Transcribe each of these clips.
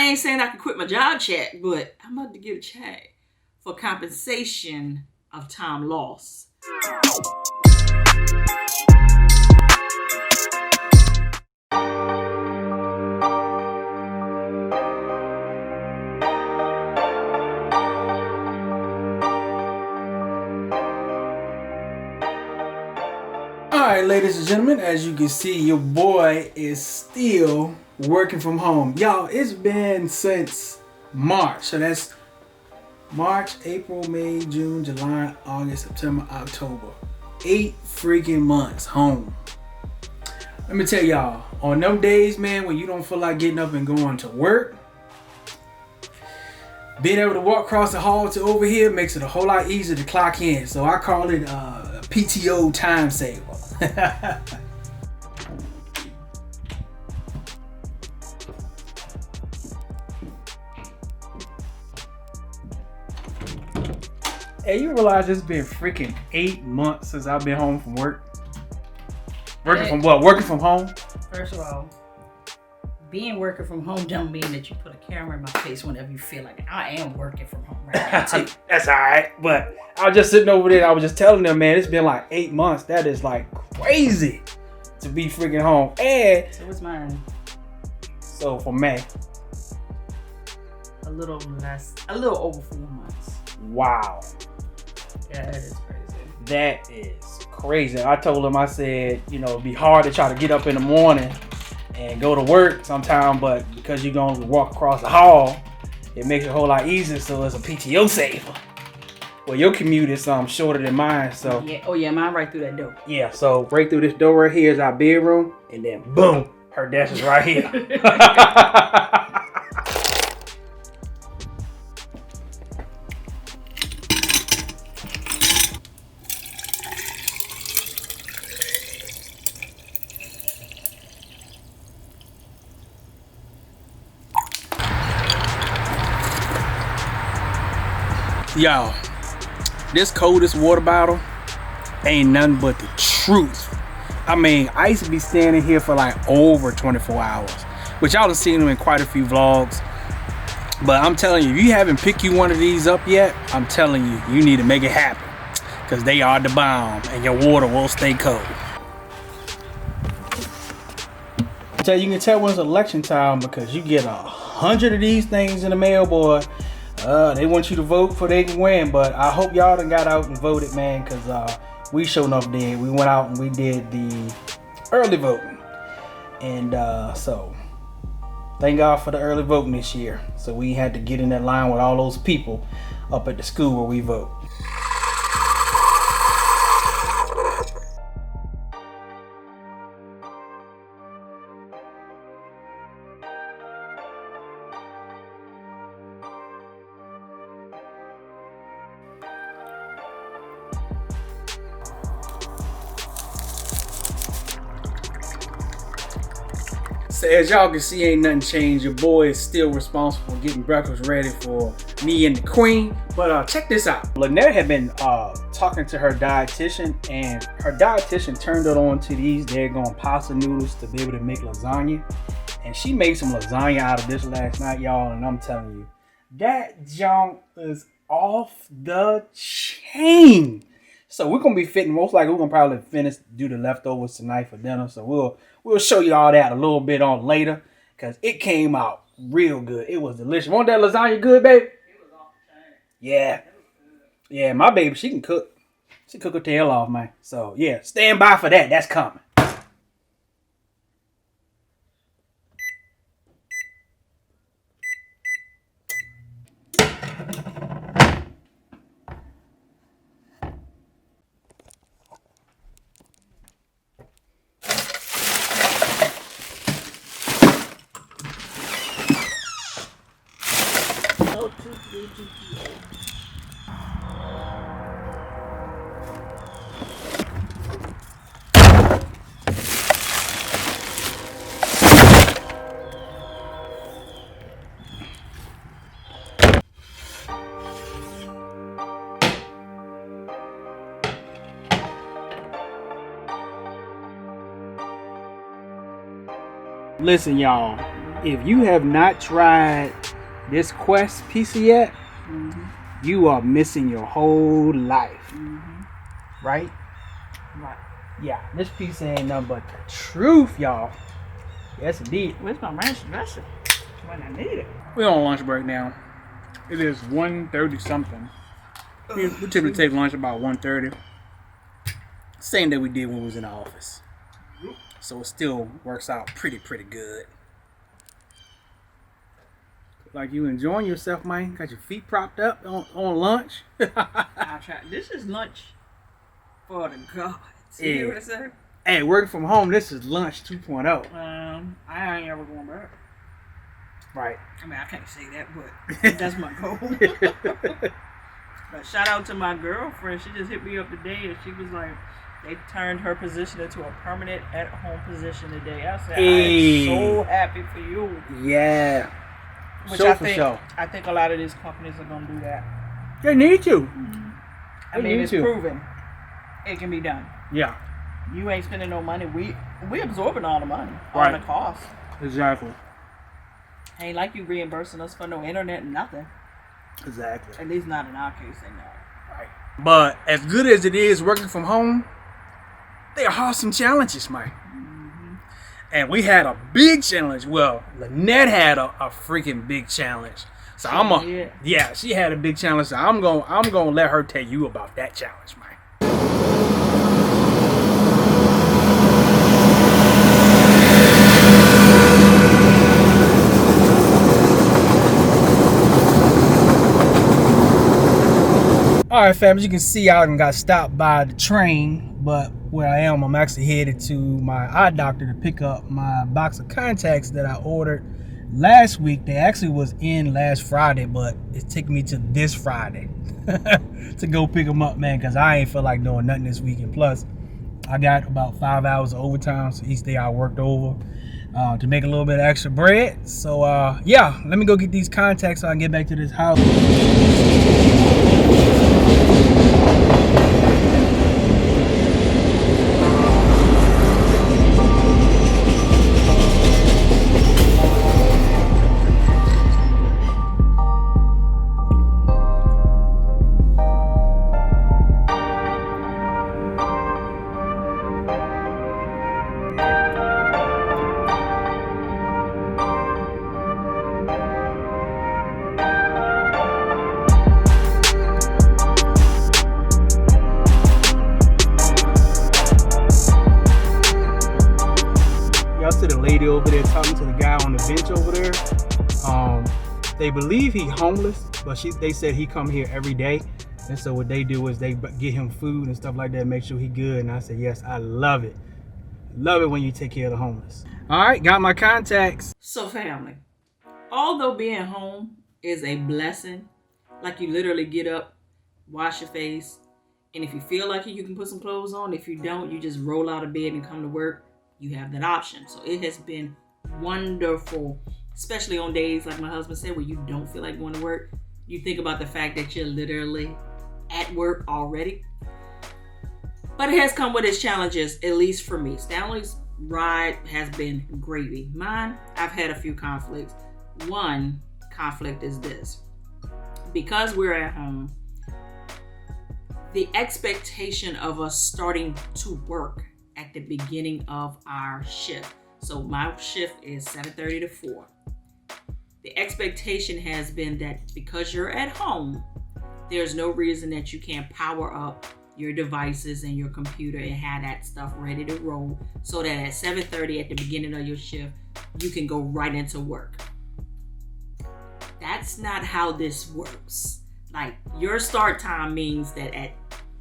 ain't saying I can quit my job check, but I'm about to get a check for compensation of time lost. Alright, ladies and gentlemen, as you can see, your boy is still working from home. Y'all, it's been since March. So that's March, April, May, June, July, August, September, October. 8 freaking months home. Let me tell y'all, on them days, man, when you don't feel like getting up and going to work, being able to walk across the hall to over here makes it a whole lot easier to clock in. So I call it a PTO time saver. Hey, you realize it's been freaking 8 months since I've been home from work? Working from what? Working from home? First of all, working from home don't mean that you put a camera in my face whenever you feel like it. I am working from home right now too. That's alright, but I was just sitting over there. I was just telling them, man, it's been like 8 months. That is like crazy to be freaking home. And so what's mine? So for May, a little over 4 months. Wow. Yeah, that is crazy. That is crazy. I told him, I said, you know, it'd be hard to try to get up in the morning and go to work sometime, but because you're going to walk across the hall, it makes it a whole lot easier, so it's a PTO saver. Well, your commute is shorter than mine, so. Yeah. Oh yeah, mine right through that door. Yeah, so right through this door right here is our bedroom, and then boom, her desk is right here. Y'all, this coldest water bottle ain't nothing but the truth. I mean, I used to be standing here for like over 24 hours, which y'all have seen them in quite a few vlogs. But I'm telling you, if you haven't picked you one of these up yet, I'm telling you, you need to make it happen, because they are the bomb and your water will stay cold. So you can tell when it's election time because you get 100 of these things in the mail, boy. They want you to vote for they can win, but I hope y'all done got out and voted, man, because we sure enough did. We went out and we did the early voting, and so thank God for the early voting this year. So we had to get in that line with all those people up at the school where we vote. So as y'all can see, ain't nothing changed. Your boy is still responsible for getting breakfast ready for me and the queen. But check this out. Lynette had been talking to her dietitian, and her dietitian turned her on to these daggone pasta noodles to be able to make lasagna. And she made some lasagna out of this last night, y'all, and I'm telling you, that junk is off the chain. So we're gonna be fitting, most likely we're gonna probably do the leftovers tonight for dinner. So we'll show you all that a little bit on later, because it came out real good. It was delicious. Wasn't that lasagna good, babe? It was off the chain. Yeah. Yeah, my baby, she can cook. She cook her tail off, man. So yeah, stand by for that. That's coming. Listen, y'all, If you have not tried this Quest pizza yet, you are missing your whole life. Right? Right. Yeah, this pizza ain't nothing but the truth, y'all. Yes, indeed. Where's my ranch dressing? When I need it. We're on lunch break now. It is 1:30 something. We typically take lunch about 1:30. Same that we did when we was in the office. So it still works out pretty good. Like you enjoying yourself, man. Got your feet propped up on lunch. I'll try. This is lunch for the gods. You hear what I say? Hey, working from home, this is lunch 2.0. I ain't ever going back. Right. I mean, I can't say that, but that's my goal. But shout out to my girlfriend. She just hit me up today, and she was like, they turned her position into a permanent at-home position today. I said, I'm so happy for you. Yeah. Which I think a lot of these companies are going to do that. They need to. I mean, it's proven it can be done. Yeah. You ain't spending no money. We absorbing all the money, right. all the costs. Exactly. Ain't like you reimbursing us for no internet, nothing. Exactly. At least not in our case, they know. Right. But as good as it is working from home, there are some challenges, Mike. And we had a big challenge. Well, Lynette had a freaking big challenge. So she had a big challenge. So I'm gonna let her tell you about that challenge, Mike. All right, fam, as you can see, I got stopped by the train, but where I am, I'm actually headed to my eye doctor to pick up my box of contacts that I ordered last week. They actually was in last Friday, but it took me to this Friday to go pick them up, man, because I ain't feel like doing nothing this week. And plus, I got about 5 hours of overtime, so each day I worked over to make a little bit of extra bread. So, yeah, let me go get these contacts so I can get back to this house. Over there talking to the guy on the bench over there. They believe he's homeless, but they said he come here every day, and so what they do is they get him food and stuff like that, make sure he good. And I said, yes, I love it when you take care of the homeless. All right, got my contacts. So family, although being home is a blessing, like you literally get up, wash your face, and if you feel like it, you can put some clothes on. If you don't, you just roll out of bed and come to work. You have that option. So it has been wonderful, especially on days like my husband said, where you don't feel like going to work. You think about the fact that you're literally at work already. But it has come with its challenges, at least for me. Stanley's ride has been gravy. Mine, I've had a few conflicts. One conflict is this. Because we're at home, the expectation of us starting to work at the beginning of our shift. So my shift is 7:30 to 4. The expectation has been that because you're at home, there's no reason that you can't power up your devices and your computer and have that stuff ready to roll so that at 7:30 at the beginning of your shift, you can go right into work. That's not how this works. Like, your start time means that at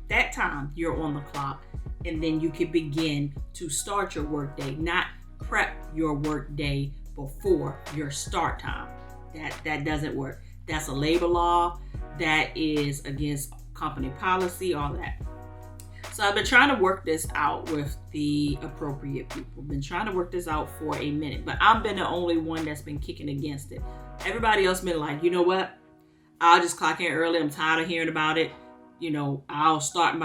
that time you're on the clock, and then you can begin to start your workday, not prep your workday before your start time. That doesn't work. That's a labor law. That is against company policy, all that. So I've been trying to work this out with the appropriate people. Been trying to work this out for a minute, but I've been the only one that's been kicking against it. Everybody else been like, you know what? I'll just clock in early. I'm tired of hearing about it. You know, I'll start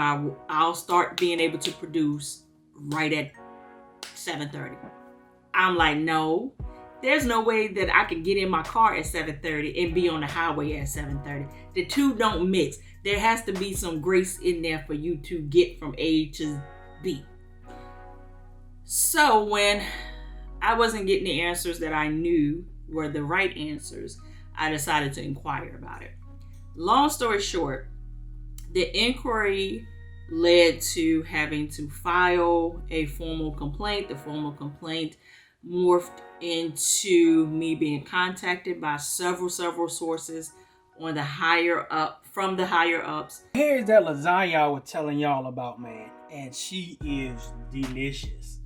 being able to produce right at 7:30. I'm like, no, There's no way that I could get in my car at 7:30 and be on the highway at 7:30. The two don't mix. There has to be some grace in there for you to get from A to B. So when I wasn't getting the answers that I knew were the right answers, I decided to inquire about it. Long story short, the inquiry led to having to file a formal complaint. The formal complaint morphed into me being contacted by several sources on the higher up, from the higher ups. Here's that lasagna I was telling y'all about, man, and she is delicious.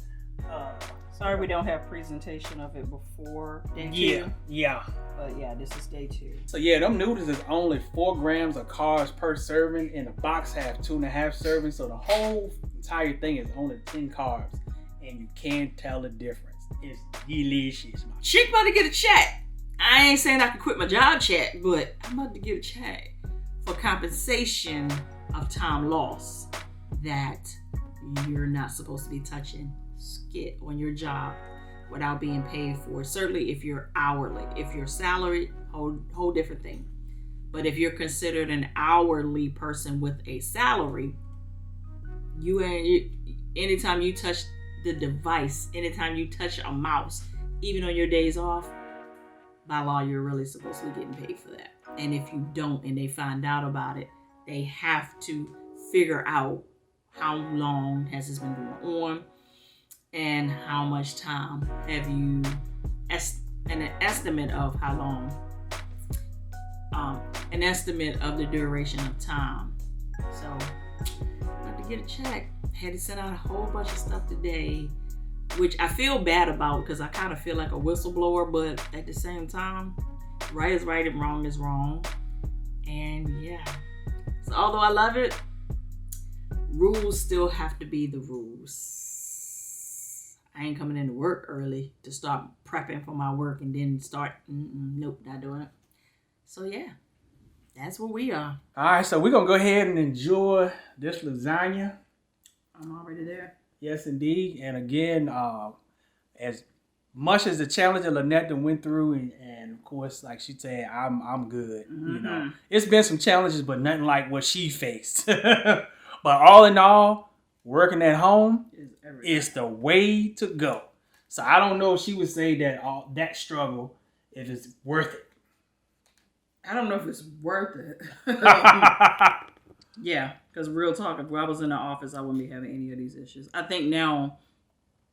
Sorry we don't have presentation of it before day 2. Yeah. But yeah, this is day 2. So yeah, them noodles is only 4 grams of carbs per serving, and the box have 2.5 servings. So the whole entire thing is only 10 carbs, and you can't tell the difference. It's delicious. Chick about to get a check. I ain't saying I can quit my job check, but I'm about to get a check for compensation of time lost that you're not supposed to be touching skit on your job without being paid for. Certainly if you're hourly. If you're salaried, whole different thing. But if you're considered an hourly person with a salary, anytime you touch the device, anytime you touch a mouse, even on your days off, by law you're really supposed to be getting paid for that. And if you don't and they find out about it, they have to figure out how long has this been going on and how much time have you, an estimate of how long, an estimate of the duration of time. So I have to get a check. Had to send out a whole bunch of stuff today, which I feel bad about because I kind of feel like a whistleblower, but at the same time, right is right and wrong is wrong. And yeah, so although I love it, rules still have to be the rules. I ain't coming into work early to start prepping for my work and then start, nope, not doing it. So yeah, that's where we are. All right, so we're going to go ahead and enjoy this lasagna. I'm already there. Yes, indeed. And again, as much as the challenge that Lynette went through, and of course, like she said, I'm good. Mm-hmm. You know, it's been some challenges, but nothing like what she faced. But all in all, working at home is the way to go. So I don't know if she would say that that struggle, if it's worth it. I don't know if it's worth it. Yeah, because real talk, if I was in the office, I wouldn't be having any of these issues. I think now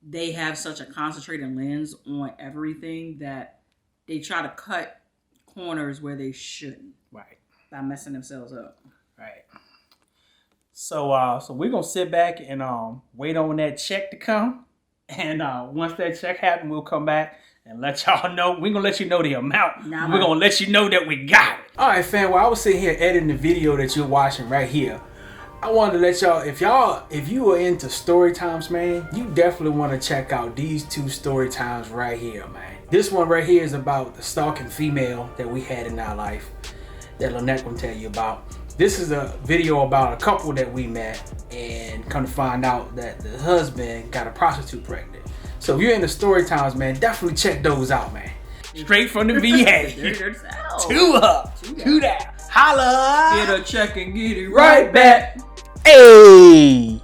they have such a concentrated lens on everything that they try to cut corners where they shouldn't. Right. By messing themselves up. Right. So we're going to sit back and wait on that check to come. And once that check happens, we'll come back and let y'all know. We're going to let you know the amount. We're going to let you know that we got it. All right, fam. While I was sitting here editing the video that you're watching right here, I wanted to let if you are into story times, man, you definitely want to check out these 2 story times right here, man. This one right here is about the stalking female that we had in our life that Lynette will tell you about. This is a video about a couple that we met and come to find out that the husband got a prostitute pregnant. So if you're into story times, man, definitely check those out, man. Straight from the VA. To up. To that. Holla. Get a check and get it right back. Hey.